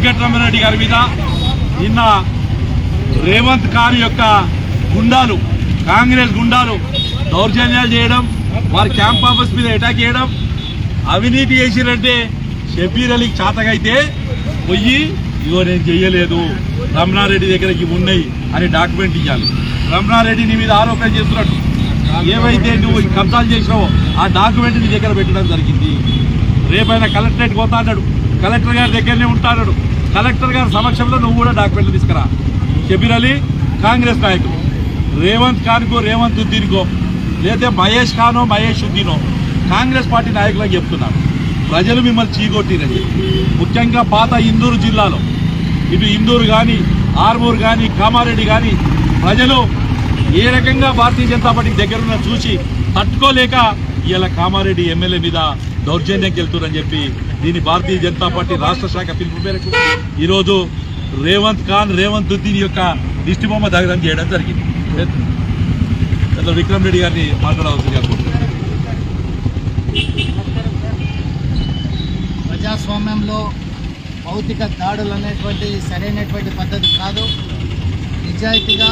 వెంకటరమణారెడ్డి గారి మీద నిన్న రేవంత్ ఖాన్ యొక్క గుండాలు, కాంగ్రెస్ గుండాలు దౌర్జన్యాలు చేయడం, వారి క్యాంప్ ఆఫీస్ మీద అటాక్ చేయడం, అవినీతి చేసిరంటే షబ్బీర్ అలీకి చాతకైతే పోయి ఇగో నేను చెయ్యలేదు, రమణారెడ్డి దగ్గర ఇవి ఉన్నాయి అని డాక్యుమెంట్ ఇవ్వాలి. రమణారెడ్డి నీ మీద ఆరోపణ చేస్తున్నట్టు ఏవైతే నువ్వు కబ్జాలు చేసినావో ఆ డాక్యుమెంట్ నీ దగ్గర పెట్టడం జరిగింది. రేపైనా కలెక్టరేట్ పోతా అన్నాడు, కలెక్టర్ గారి దగ్గరనే ఉంటాడు. కలెక్టర్ గారి సమక్షంలో నువ్వు కూడా డాక్యుమెంట్లు తీసుకురా. షబ్బీర్ అలీ కాంగ్రెస్ నాయకులు, రేవంత్ ఖాన్కో రేవంత్ ఉద్దీన్కో లేదా మహేష్ ఖానో మహేష్ ఉద్దీనో కాంగ్రెస్ పార్టీ నాయకులకు చెప్తున్నారు, ప్రజలు మిమ్మల్ని చీకొట్టిరని. ముఖ్యంగా పాత ఇందూరు జిల్లాలో ఇటు ఇందూరు కానీ, ఆర్మూర్ కానీ, కామారెడ్డి కానీ ప్రజలు ఏ రకంగా భారతీయ జనతా పార్టీ దగ్గరున్న చూసి తట్టుకోలేక ఇలా కామారెడ్డి ఎమ్మెల్యే మీద దౌర్జన్యంకి వెళ్తున్నారని చెప్పి దీని భారతీయ జనతా పార్టీ రాష్ట్ర శాఖ పిలుపు మేరకు ఈరోజు రేవంత్ ఖాన్, రేవంత్ ఉద్దీన్ యొక్క దిష్టిబొమ్మ దగ్ధం చేయడం జరిగింది. విక్రమ్ రెడ్డి గారిని మాట్లాడవలసిందిగా కోరుతున్నాను. ప్రజాస్వామ్యంలో భౌతిక దాడులు అనేటువంటి సరైనటువంటి పద్ధతి కాదు. నిజాయితీగా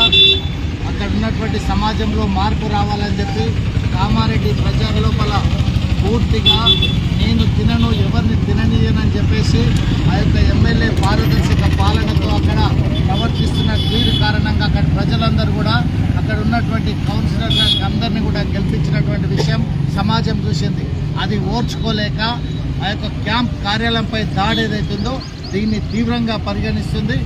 అక్కడ ఉన్నటువంటి సమాజంలో మార్పు రావాలని చెప్పి కామారెడ్డి ప్రజల లోపల పూర్తిగా నేను తినను, ఎవరిని తిననీయనని చెప్పేసి ఆ యొక్క ఎమ్మెల్యే పారదర్శక పాలనతో అక్కడ ప్రవర్తిస్తున్న తీరు కారణంగా అక్కడ ప్రజలందరూ కూడా అక్కడ ఉన్నటువంటి కౌన్సిలర్లకు అందరినీ కూడా గెలిపించినటువంటి విషయం సమాజం చూసింది. అది ఓర్చుకోలేక ఆ యొక్క క్యాంప్ కార్యాలయంపై దాడి ఏదైతుందో దీన్ని తీవ్రంగా పరిగణిస్తుంది.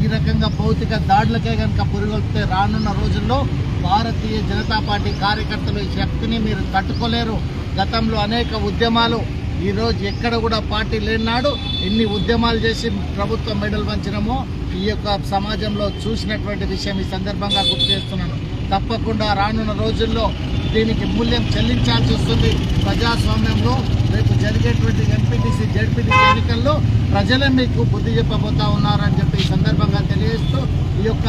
ఈ రకంగా భౌతిక దాడులకే కనుక పురుగొల్పితే రానున్న రోజుల్లో భారతీయ జనతా పార్టీ కార్యకర్తలు ఈ శక్తిని మీరు తట్టుకోలేరు. గతంలో అనేక ఉద్యమాలు, ఈరోజు ఎక్కడ కూడా పార్టీ లేనాడు ఎన్ని ఉద్యమాలు చేసి ప్రభుత్వం మెడల్ వంచడమో ఈ యొక్క సమాజంలో చూసినటువంటి విషయం ఈ సందర్భంగా గుర్తు చేస్తున్నాను. తప్పకుండా రానున్న రోజుల్లో దీనికి మూల్యం చెల్లించాల్సి వస్తుంది. ప్రజాస్వామ్యంలో రేపు జరిగేటువంటి ఎంపీటీసీ, జెడ్పీటీసీ ఎన్నికల్లో ప్రజలే మీకు బుద్ధి చెప్పబోతా ఉన్నారని చెప్పి ఈ సందర్భంగా తెలియజేస్తూ ఈ యొక్క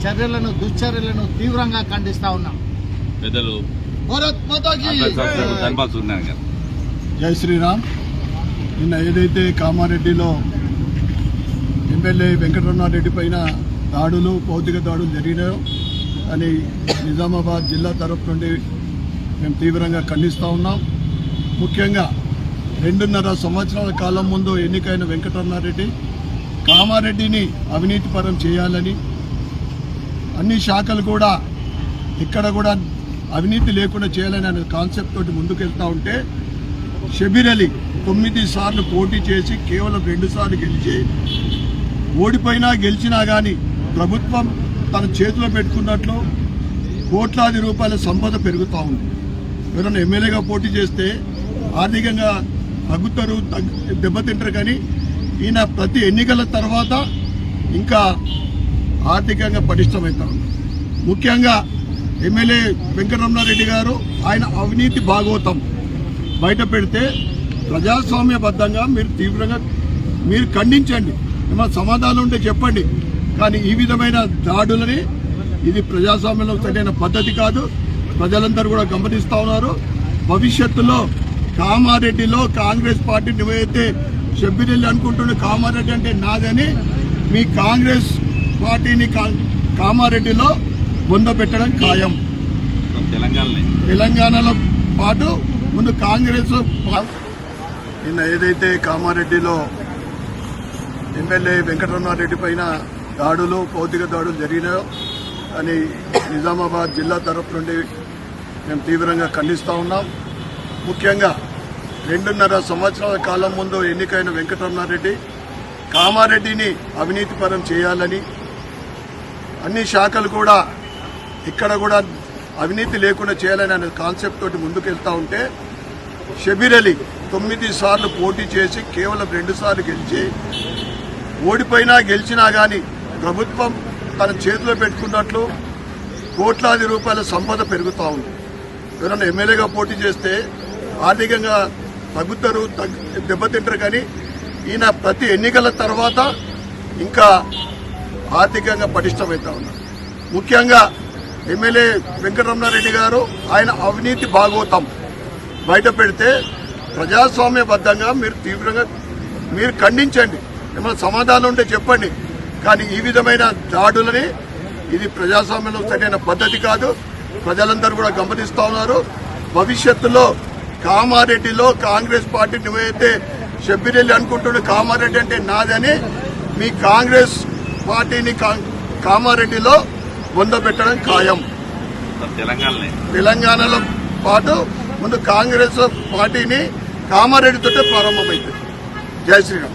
చర్యలను, దుశ్చర్యలను తీవ్రంగా ఖండిస్తా ఉన్నాం. జై శ్రీరామ్. నిన్న ఏదైతే కామారెడ్డిలో ఎమ్మెల్యే వెంకటరమణారెడ్డి పైన దాడులు, భౌతిక దాడులు జరిగినాయో అని నిజామాబాద్ జిల్లా తరఫు నుండి మేము తీవ్రంగా ఖండిస్తూ ఉన్నాం. ముఖ్యంగా 2.5 సంవత్సరాల కాలం ముందు ఎన్నికైన వెంకటరమణారెడ్డి కామారెడ్డిని అవినీతి పరం చేయాలని, అన్ని శాఖలు కూడా ఇక్కడ కూడా అవినీతి లేకుండా చేయాలని అనే కాన్సెప్ట్ తోటి ముందుకెళ్తూ ఉంటే షబ్బీర్ అలీ 9 సార్లు పోటీ చేసి కేవలం 2 సార్లు గెలిచి, ఓడిపోయినా గెలిచినా కానీ ప్రభుత్వం తన చేతిలో పెట్టుకున్నట్లు కోట్లాది రూపాయల సంపద పెరుగుతూ ఉంది. ఎవరైనా ఎమ్మెల్యేగా పోటీ చేస్తే ఆర్థికంగా తగ్గుతారు, దెబ్బతింటారు. కానీ ఈయన ప్రతి ఎన్నికల తర్వాత ఇంకా ఆర్థికంగా పటిష్టమవుతారు. ముఖ్యంగా ఎమ్మెల్యే వెంకటరమణారెడ్డి గారు ఆయన అవినీతి భాగవతం బయట పెడితే ప్రజాస్వామ్యబద్ధంగా మీరు తీవ్రంగా మీరు ఖండించండి. ఏమైనా సమాధానం ఉంటే చెప్పండి. కానీ ఈ విధమైన దాడులని ఇది ప్రజాస్వామ్యంలో సరైన పద్ధతి కాదు. ప్రజలందరూ కూడా గమనిస్తూ ఉన్నారు. భవిష్యత్తులో కామారెడ్డిలో కాంగ్రెస్ పార్టీ నువ్వైతే షబ్బీర్ అలీ అనుకుంటున్న కామారెడ్డి అంటే నాదని మీ కాంగ్రెస్ పార్టీని కామారెడ్డిలో పొందబెట్టడం ఖాయం. తెలంగాణలో పాటు ముందు కాంగ్రెస్. నిన్న ఏదైతే కామారెడ్డిలో ఎమ్మెల్యే వెంకటరమణారెడ్డి పైన దాడులు, భౌతిక దాడులు జరిగినాయో అని నిజామాబాద్ జిల్లా తరఫు నుండి మేము తీవ్రంగా ఖండిస్తూ ఉన్నాం. ముఖ్యంగా 2.5 సంవత్సరాల కాలం ముందు ఎన్నికైన వెంకటరమణారెడ్డి కామారెడ్డిని అవినీతి పరం చేయాలని, అన్ని శాఖలు కూడా ఇక్కడ కూడా అవినీతి లేకుండా చేయాలని అనే కాన్సెప్ట్ తోటి ముందుకెళ్తూ ఉంటే షబ్బీర్ అలీ 9 సార్లు పోటీ చేసి కేవలం 2 సార్లు గెలిచి, ఓడిపోయినా గెలిచినా కానీ ప్రభుత్వం తన చేతిలో పెట్టుకున్నట్లు కోట్లాది రూపాయల సంపద పెరుగుతూ ఉంది. ఎవరైనా ఎమ్మెల్యేగా పోటీ చేస్తే ఆర్థికంగా తగ్గుతారు, దెబ్బతింటారు. కానీ ఈయన ప్రతి ఎన్నికల తర్వాత ఇంకా ఆర్థికంగా పటిష్టమవుతా ఉన్నారు. ముఖ్యంగా ఎమ్మెల్యే వెంకటరమణారెడ్డి గారు ఆయన అవినీతి భాగవతం బయట పెడితే ప్రజాస్వామ్యబద్ధంగా మీరు తీవ్రంగా మీరు ఖండించండి. ఏమైనా సమాధానం ఉంటే చెప్పండి. కానీ ఈ విధమైన దాడులని ఇది ప్రజాస్వామ్యంలో సరైన పద్ధతి కాదు. ప్రజలందరూ కూడా గమనిస్తా ఉన్నారు. భవిష్యత్తులో కామారెడ్డిలో కాంగ్రెస్ పార్టీ నువ్వైతే షబ్బీరెల్లి అనుకుంటున్న కామారెడ్డి అంటే నాదని మీ కాంగ్రెస్ పార్టీని కామారెడ్డిలో పొందబెట్టడం ఖాయం. తెలంగాణలో పాటు ముందు కాంగ్రెస్ పార్టీని కామారెడ్డితోటే ప్రారంభమైంది. జై శ్రీరామ్.